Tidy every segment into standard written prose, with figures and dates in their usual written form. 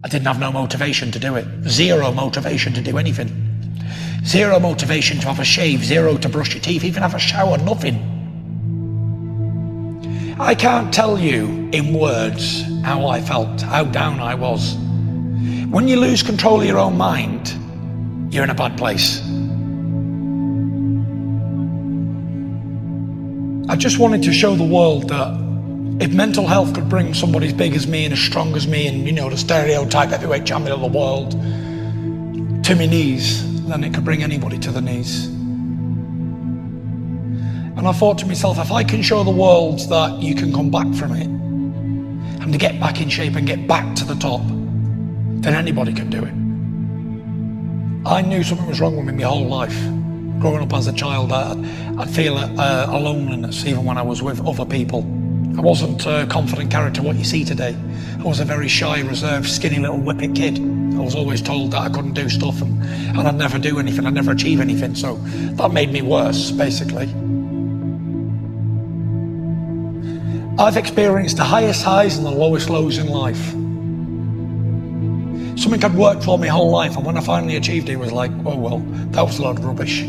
I didn't have no motivation to do it. Zero motivation to do anything. Zero motivation to have a shave, zero to brush your teeth, even have a shower, nothing. I can't tell you in words how I felt, how down I was. When you lose control of your own mind, you're in a bad place. I just wanted to show the world that if mental health could bring somebody as big as me and as strong as me and, the stereotype heavyweight champion of the world to my knees, then it could bring anybody to the knees. And I thought to myself, if I can show the world that you can come back from it and to get back in shape and get back to the top, then anybody can do it. I knew something was wrong with me my whole life. Growing up as a child, I'd feel a loneliness even when I was with other people. I wasn't a confident character what you see today. I was a very shy, reserved, skinny little whippet kid. I was always told that I couldn't do stuff and I'd never do anything, I'd never achieve anything, so that made me worse, basically. I've experienced the highest highs and the lowest lows in life. Something I'd worked for my whole life, and when I finally achieved it, it was like, oh well, that was a load of rubbish.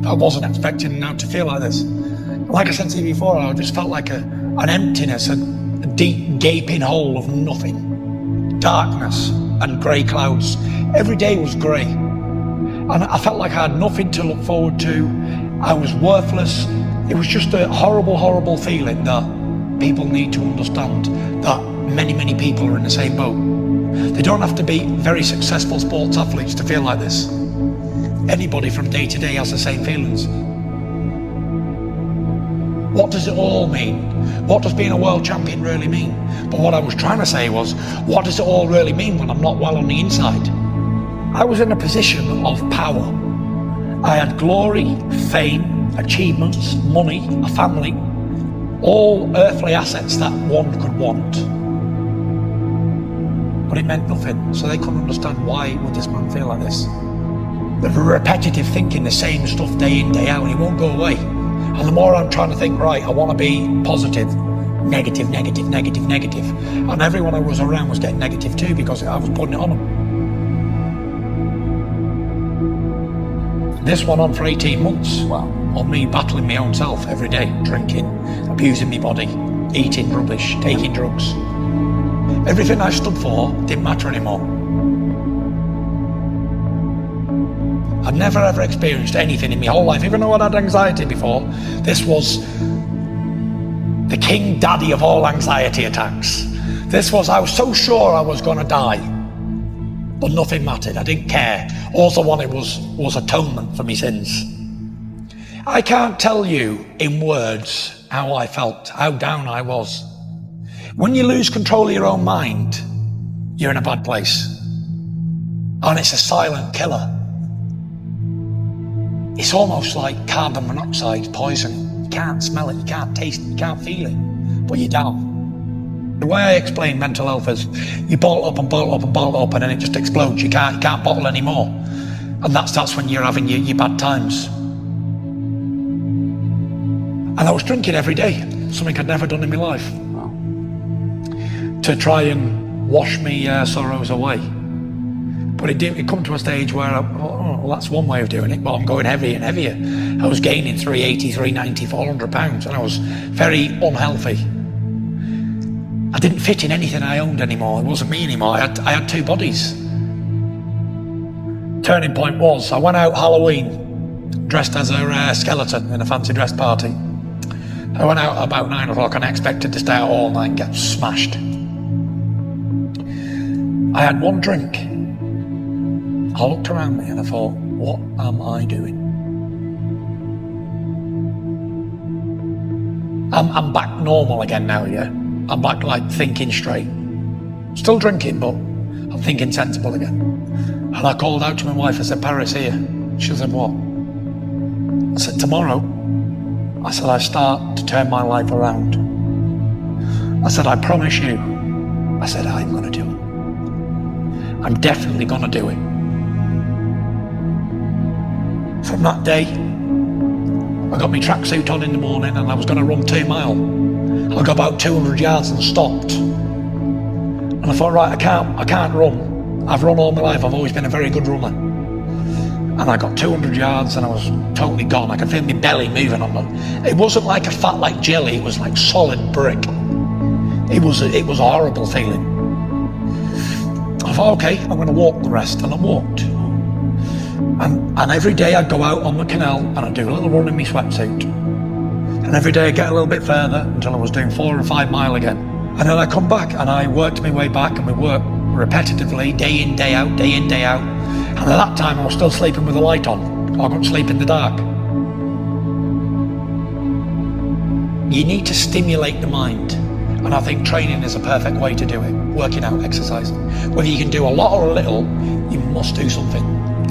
I wasn't expecting now to feel like this. Like I said to you before, I just felt like an emptiness, a deep gaping hole of nothing. Darkness and grey clouds. Every day was grey. And I felt like I had nothing to look forward to. I was worthless. It was just a horrible, horrible feeling that people need to understand that many, many people are in the same boat. They don't have to be very successful sports athletes to feel like this. Anybody from day to day has the same feelings. What does it all mean? What does being a world champion really mean? But what I was trying to say was, what does it all really mean when I'm not well on the inside? I was in a position of power. I had glory, fame, achievements, money, a family, all earthly assets that one could want. But it meant nothing, so they couldn't understand why would this man feel like this. The repetitive thinking, the same stuff day in, day out, and it won't go away. And the more I'm trying to think, right, I want to be positive, negative, negative, negative, negative. And everyone I was around was getting negative too because I was putting it on them. This went on for 18 months, of me battling my own self every day, drinking, abusing my body, eating rubbish, taking drugs. Everything I stood for didn't matter anymore. I'd never ever experienced anything in my whole life, even though I'd had anxiety before. This was the king daddy of all anxiety attacks. I was so sure I was gonna die, but nothing mattered, I didn't care. All I wanted was atonement for my sins. I can't tell you in words how I felt, how down I was. When you lose control of your own mind, you're in a bad place. And it's a silent killer. It's almost like carbon monoxide poison. You can't smell it, you can't taste it, you can't feel it, but you're down. The way I explain mental health is you bottle up and bottle up and bottle up and then it just explodes. You can't bottle anymore. And that's when you're having your bad times. And I was drinking every day, something I'd never done in my life. To try and wash me sorrows away. But it come to a stage where well, that's one way of doing it, but I'm going heavier and heavier. I was gaining 380, 390, 400 pounds, and I was very unhealthy. I didn't fit in anything I owned anymore. It wasn't me anymore. I had two bodies. Turning point was, I went out Halloween dressed as a skeleton in a fancy dress party. I went out about 9 o'clock and I expected to stay out all night and get smashed. I had one drink. I looked around me and I thought, what am I doing? I'm back normal again now, yeah? I'm back like thinking straight. Still drinking, but I'm thinking sensible again. And I called out to my wife, I said, Paris here. She said, what? I said, tomorrow. I said, I start to turn my life around. I said, I promise you. I said, I'm gonna do it. I'm definitely gonna do it. From that day, I got my tracksuit on in the morning and I was gonna run 2 miles. I got about 200 yards and stopped. And I thought, right, I can't run. I've run all my life. I've always been a very good runner. And I got 200 yards and I was totally gone. I could feel my belly moving on them. It wasn't like a fat like jelly, it was like solid brick. It was a horrible feeling. I thought, okay, I'm gonna walk the rest, and I walked. And every day I'd go out on the canal and I'd do a little run in my sweatsuit. And every day I'd get a little bit further until I was doing 4 or 5 miles again. And then I'd come back and I worked my way back, and we worked repetitively, day in, day out, day in, day out. And at that time I was still sleeping with the light on. I couldn't sleep in the dark. You need to stimulate the mind. And I think training is a perfect way to do it. Working out, exercising. Whether you can do a lot or a little, you must do something.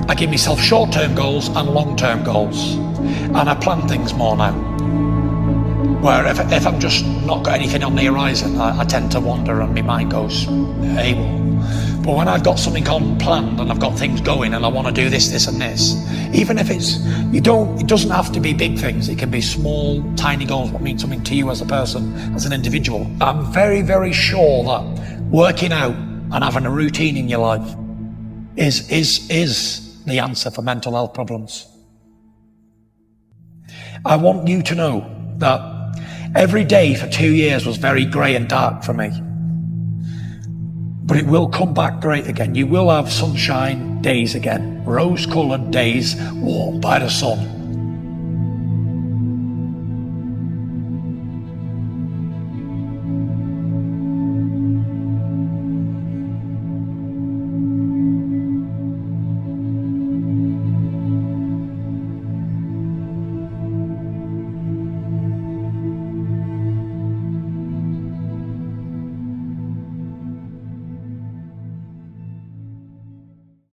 I give myself short-term goals and long-term goals. And I plan things more now. Where if I'm just not got anything on the horizon, I tend to wander and my mind goes AWOL. But when I've got something on planned and I've got things going and I want to do this, this and this, even if it doesn't have to be big things, it can be small, tiny goals that mean something to you as a person, as an individual. I'm very, very sure that working out and having a routine in your life is the answer for mental health problems. I want you to know that every day for 2 years was very grey and dark for me. But it will come back great again. You will have sunshine days again, rose-coloured days warmed by the sun.